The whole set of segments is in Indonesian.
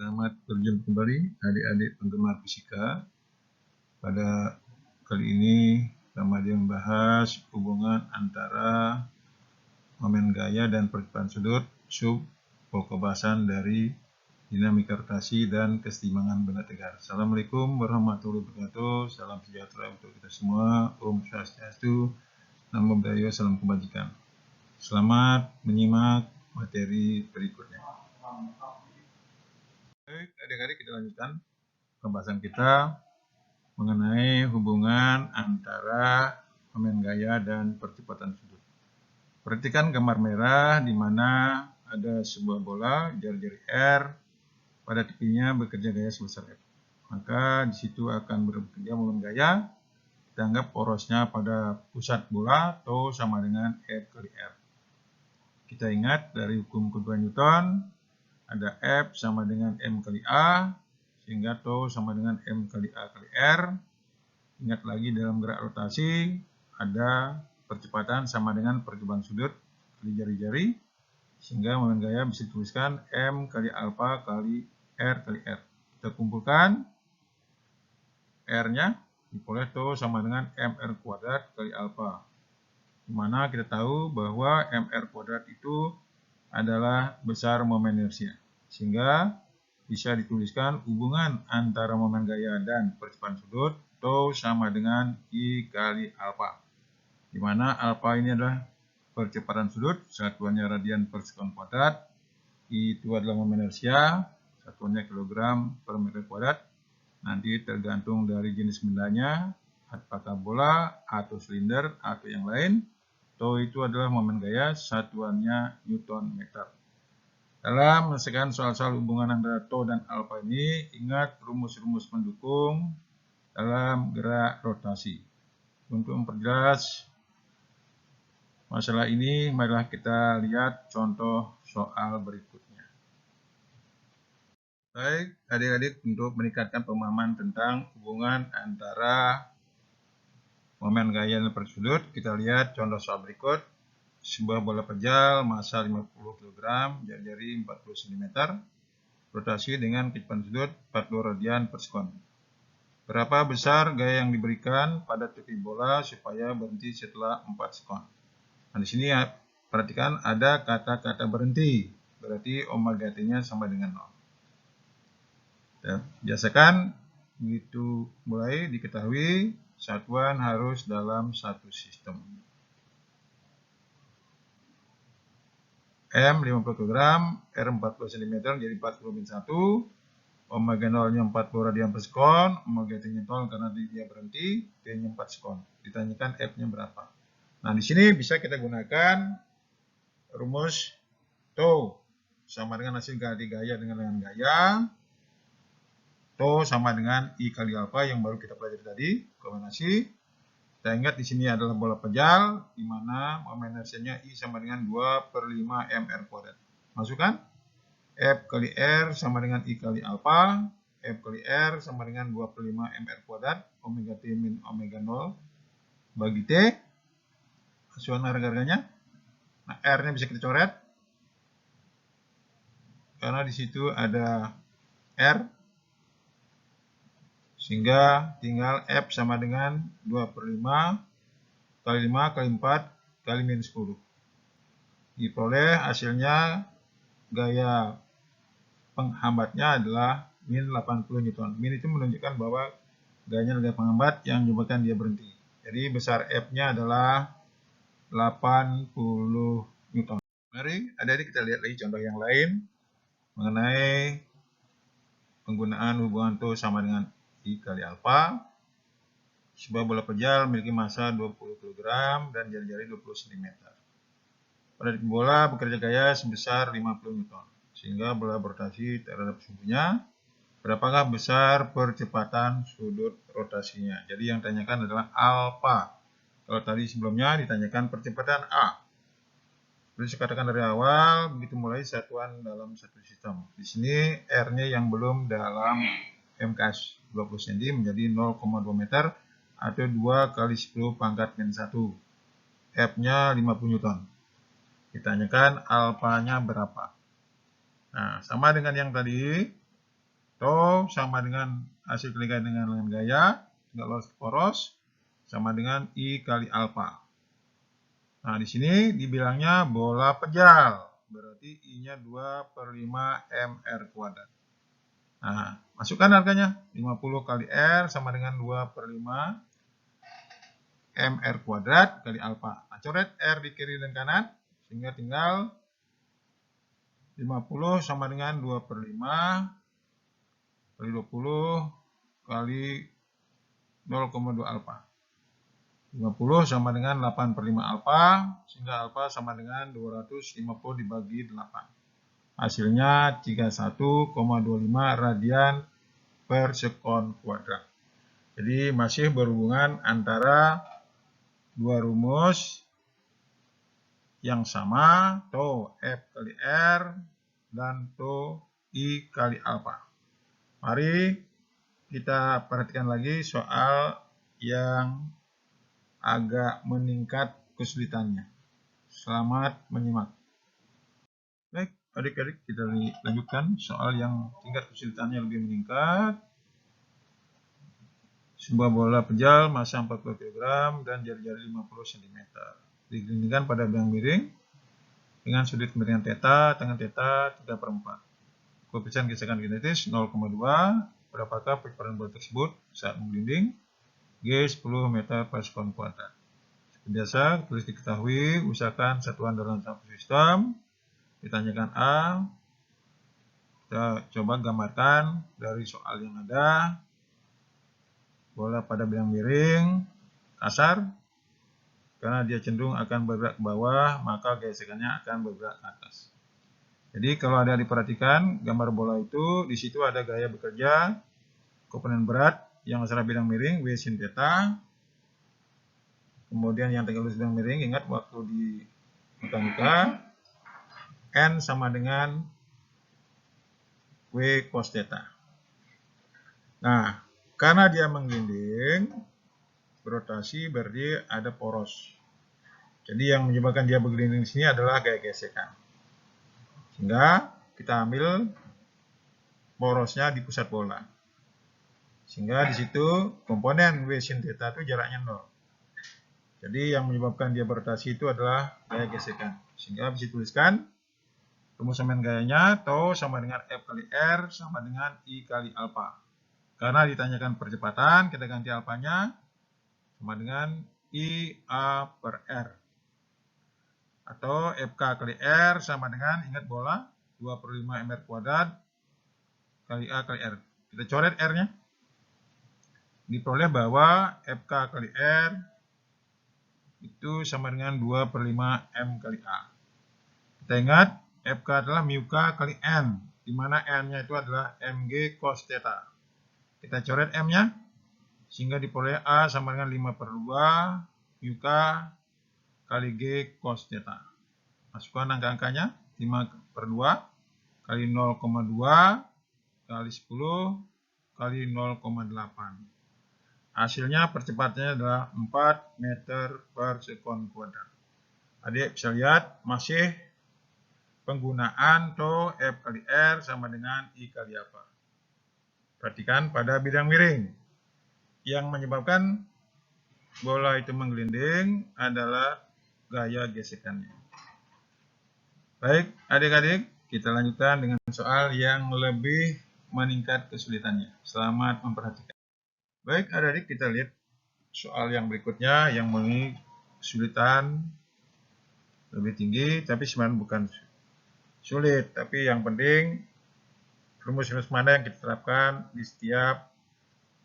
Selamat berjumpa kembali adik-adik penggemar fisika. Pada kali ini Ramadhan membahas hubungan antara momen gaya dan percepatan sudut sub pembahasan dari dinamika rotasi dan keseimbangan benda tegar. Assalamualaikum warahmatullahi wabarakatuh. Salam sejahtera untuk kita semua. Om Swastiastu, Namo Buddhaya, salam kebajikan. Selamat menyimak materi berikutnya. Baik, adik-adik, kita lanjutkan pembahasan kita mengenai hubungan antara momen gaya dan percepatan sudut. Perhatikan gambar merah di mana ada sebuah bola jari-jari R pada tepinya bekerja gaya sebesar F. Maka di situ akan bekerja momen gaya. Kita anggap porosnya pada pusat bola atau sama dengan F kali R. Kita ingat dari hukum kedua Newton, ada F sama dengan M kali A, sehingga Tau sama dengan M kali A kali R. Ingat lagi dalam gerak rotasi, ada percepatan sama dengan percobaan sudut kali jari-jari, sehingga momen gaya bisa dituliskan M kali alfa kali R kali R. Kita kumpulkan R-nya, diperoleh Tau sama dengan MR kuadrat kali alfa. Dimana kita tahu bahwa MR kuadrat itu adalah besar momen inersia. Sehingga bisa dituliskan hubungan antara momen gaya dan percepatan sudut Tau sama dengan I kali alfa. Di mana alfa ini adalah percepatan sudut, satuannya radian per sekon kuadrat. I itu adalah momen inersia, satuannya kilogram per meter kuadrat. Nanti tergantung dari jenis bendanya, apakah bola atau silinder atau yang lain. Tau itu adalah momen gaya, satuannya Newton meter. Dalam menyelesaikan soal-soal hubungan antara Tau dan alfa ini, ingat rumus-rumus pendukung dalam gerak rotasi. Untuk memperjelas masalah ini, marilah kita lihat contoh soal berikutnya. Baik, adik-adik, untuk meningkatkan pemahaman tentang hubungan antara momen gaya dan percepatan sudut, kita lihat contoh soal berikut. Sebuah bola pejal massa 50 kg, jari-jari 40 cm, rotasi dengan kecepatan sudut 40 radian per sekon. Berapa besar gaya yang diberikan pada tepi bola supaya berhenti setelah 4 sekon? Nah, di sini ya, perhatikan ada kata-kata berhenti, berarti omega T-nya sama dengan 0. Ya, biasakan begitu mulai diketahui satuan harus dalam satu sistem. M 50 kg, R 40 cm, jadi 40 min 1. Omega 0-nya 40 radian per sekon, omega T-nya 0 karena dia berhenti, T-nya 4 sekon. Ditanyakan F-nya berapa. Nah, di sini bisa kita gunakan rumus Tau sama dengan hasil ganti gaya dengan gaya. Tau sama dengan I kali alfa yang baru kita pelajari tadi, kombinasi. Kita ingat di sini adalah bola pejal, di mana momen inersianya I sama dengan 2/5 mr kuadrat. Masukkan F kali R sama dengan I kali alfa, F kali R sama dengan 2/5 mr kuadrat, omega T min omega 0 bagi T, asuhan harga-harganya. Nah, R-nya bisa kita coret, karena di situ ada R, sehingga tinggal F sama dengan 2/5 kali 5 kali 4 kali min 10. Diperoleh hasilnya gaya penghambatnya adalah min 80 Newton. Min itu menunjukkan bahwa gayanya gaya penghambat yang menyebabkan dia berhenti. Jadi besar F-nya adalah 80 Newton. Mari adik-adik kita lihat lagi contoh yang lain mengenai penggunaan hubungan Tau sama dengan I kali alfa. Sebuah bola pejal memiliki massa 20 kg dan jari-jari 20 cm. Pada titik bola bekerja gaya sebesar 50 Newton, sehingga bola berotasi terhadap suhunya. Berapakah besar percepatan sudut rotasinya? Jadi yang ditanyakan adalah alfa. Kalau tadi sebelumnya ditanyakan percepatan A. Seperti saya katakan dari awal, begitu mulai satuan dalam satu sistem. Di sini R-nya yang belum dalam MKS 20 cm menjadi 0,2 meter atau 2 kali 10 pangkat min 1. F-nya 50 Newton. Ditanyakan alfanya berapa. Nah, sama dengan yang tadi, Tau sama dengan hasil kali dengan gaya, nggak lolos poros, sama dengan I kali alfa. Nah, di sini dibilangnya bola pejal. Berarti I-nya 2/5 mr kuadrat. Nah, masukkan harganya. 50 kali R sama dengan 2/5 mr kuadrat kali alfa. Nah, coret R di kiri dan kanan. Sehingga tinggal 50 sama dengan 2/5 kali 20 kali 0,2 alfa. 50 sama dengan 8/5 alfa, sehingga alfa sama dengan 250 dibagi 8. Hasilnya 31,25 radian per sekon kuadrat. Jadi masih berhubungan antara dua rumus yang sama, tau F kali R dan tau I kali alfa. Mari kita perhatikan lagi soal yang agak meningkat kesulitannya. Selamat menyimak. Baik, adik-adik, kita lanjutkan soal yang tingkat kesulitannya lebih meningkat. Sebuah bola pejal massa 40 kg dan jari-jari 50 cm. Digelindingkan pada biang miring dengan sudut kemiringan θ, tangan θ 3/4. Koefisien gesekan kinetis 0,2. Berapakah perputaran bola tersebut saat menggelinding? G 10 meter per sekon kuadrat. Seperti biasa, tulis diketahui, usahakan satuan dalam satu sistem. Ditanyakan A, kita coba gambarkan dari soal yang ada. Bola pada biang miring, kasar, karena dia cenderung akan bergerak ke bawah, maka gesekannya akan bergerak ke atas. Jadi kalau ada diperhatikan gambar bola itu, di situ ada gaya bekerja, komponen berat yang secara bilang miring, W sin theta. Kemudian yang tegak lurus bilang miring, ingat waktu di mekanika, N sama dengan W cos theta. Nah, karena dia menggelinding, berotasi berarti ada poros. Jadi yang menyebabkan dia bergelinding di sini adalah gaya gesekan. Sehingga kita ambil porosnya di pusat bola. Sehingga di situ komponen W sin theta itu jaraknya 0. Jadi yang menyebabkan dia berotasi itu adalah gaya gesekan. Sehingga bisa tuliskan rumus samain gayanya tau sama dengan F kali R sama dengan I kali alfa. Karena ditanyakan percepatan, kita ganti alfanya sama dengan I A per R. Atau FK kali R sama dengan, ingat bola, 2/5 mr kuadrat kali A kali R. Kita coret R-nya. Diperoleh bahwa FK kali R itu sama dengan 2/5 M kali A. Kita ingat, FK adalah mu K kali N, di mana N-nya itu adalah Mg cos theta. Kita coret M-nya, sehingga diperoleh A sama dengan 5/2 mu K kali G cos theta. Masukkan angka-angkanya, 5/2 kali 0,2 kali 10 kali 0,8. Hasilnya percepatannya adalah 4 meter per sekon kuadrat. Adik bisa lihat masih penggunaan tau F kali R sama dengan I kali alfa. Perhatikan pada bidang miring. Yang menyebabkan bola itu menggelinding adalah gaya gesekannya. Baik, adik-adik, kita lanjutkan dengan soal yang lebih meningkat kesulitannya. Selamat memperhatikan. Baik, adik-adik, kita lihat soal yang berikutnya yang memiliki kesulitan lebih tinggi, tapi sebenarnya bukan sulit. Tapi yang penting, rumus-rumus mana yang kita terapkan di setiap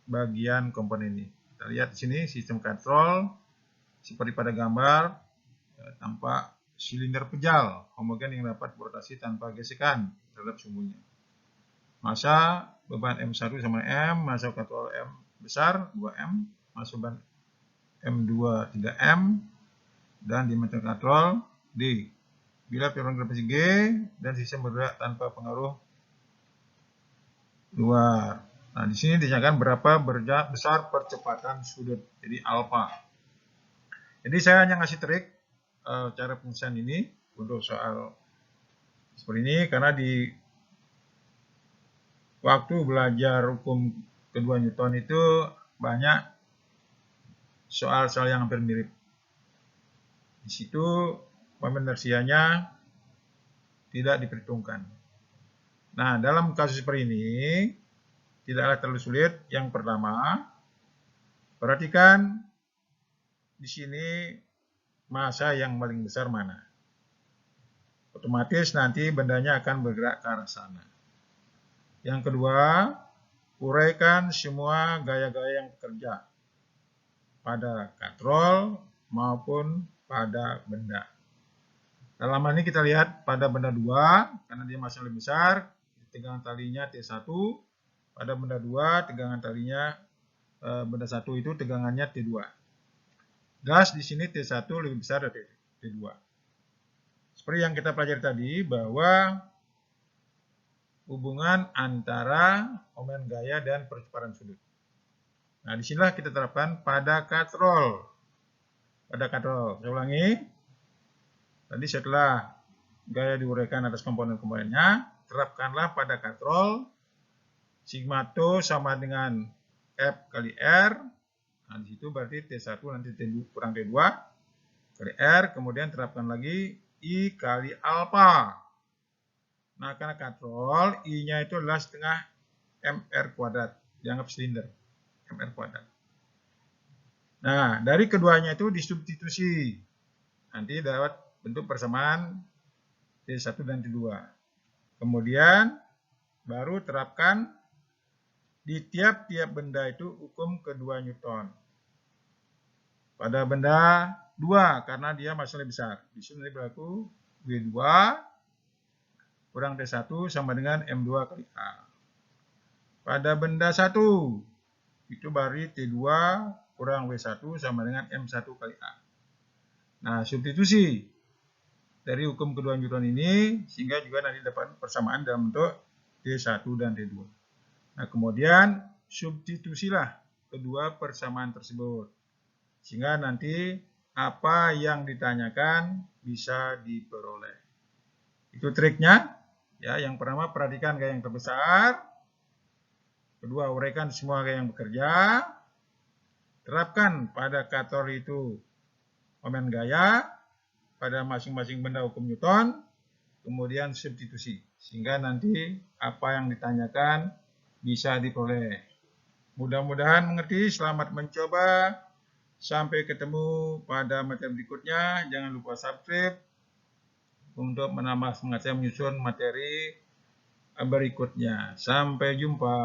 bagian komponen ini. Kita lihat di sini sistem kontrol, seperti pada gambar, tampak silinder pejal homogen yang dapat berotasi tanpa gesekan terhadap sumbunya. Massa beban M1 sama M, massa kontrol M besar 2M, massa beban M2 3M, dan diameter kontrol D. Bila piranti gravitasi G dan sistem bergerak tanpa pengaruh luar. Nah, di sini dinyatakan berapa besar percepatan sudut, jadi alfa. Jadi saya hanya ngasih trik cara penyelesaian ini untuk soal seperti ini, karena di waktu belajar hukum kedua Newton itu banyak soal-soal yang hampir mirip. Di situ momen inersianya tidak diperhitungkan. Nah, dalam kasus seperti ini tidaklah terlalu sulit. Yang pertama, perhatikan di sini massa yang paling besar mana. Otomatis nanti bendanya akan bergerak ke arah sana. Yang kedua, uraikan semua gaya-gaya yang bekerja pada katrol maupun pada benda. Dalam hal ini kita lihat pada benda 2, karena dia masih lebih besar, tegangan talinya T1. Pada benda 2, tegangan talinya benda 1 itu tegangannya T2. Gas di sini T1 lebih besar dari T2. Seperti yang kita pelajari tadi, bahwa hubungan antara momen gaya dan percepatan sudut. Nah, disinilah kita terapkan pada katrol. Pada katrol, saya ulangi. Tadi setelah gaya diuraikan atas komponen-komponennya, terapkanlah pada katrol sigma to sama dengan F kali R. Nah, di situ berarti T1 nanti T2 kurang T2 kali R, kemudian terapkan lagi I kali alfa. Nah, karena katrol, I-nya itu adalah setengah MR kuadrat, dianggap silinder, MR kuadrat. Nah, dari keduanya itu disubstitusi. Nanti dapat bentuk persamaan T1 dan T2. Kemudian baru terapkan di tiap-tiap benda itu hukum kedua Newton. Pada benda 2 karena dia masih lebih besar. Di sini berlaku W2 kurang T1 sama dengan M2 kali A. Pada benda 1 itu bari T2 kurang W1 sama dengan M1 kali A. Nah, substitusi dari hukum kedua Newton ini sehingga juga nanti dapat persamaan dalam bentuk T1 dan T2. Nah, kemudian substitusilah kedua persamaan tersebut sehingga nanti apa yang ditanyakan bisa diperoleh. Itu triknya. Ya, yang pertama perhatikan gaya yang terbesar. Kedua, uraikan semua gaya yang bekerja. Terapkan pada kator itu momen gaya pada masing-masing benda hukum Newton, kemudian substitusi sehingga nanti apa yang ditanyakan bisa diperoleh. Mudah-mudahan mengerti. Selamat mencoba. Sampai ketemu pada materi berikutnya. Jangan lupa subscribe untuk menambah semangat saya menyusun materi berikutnya. Sampai jumpa.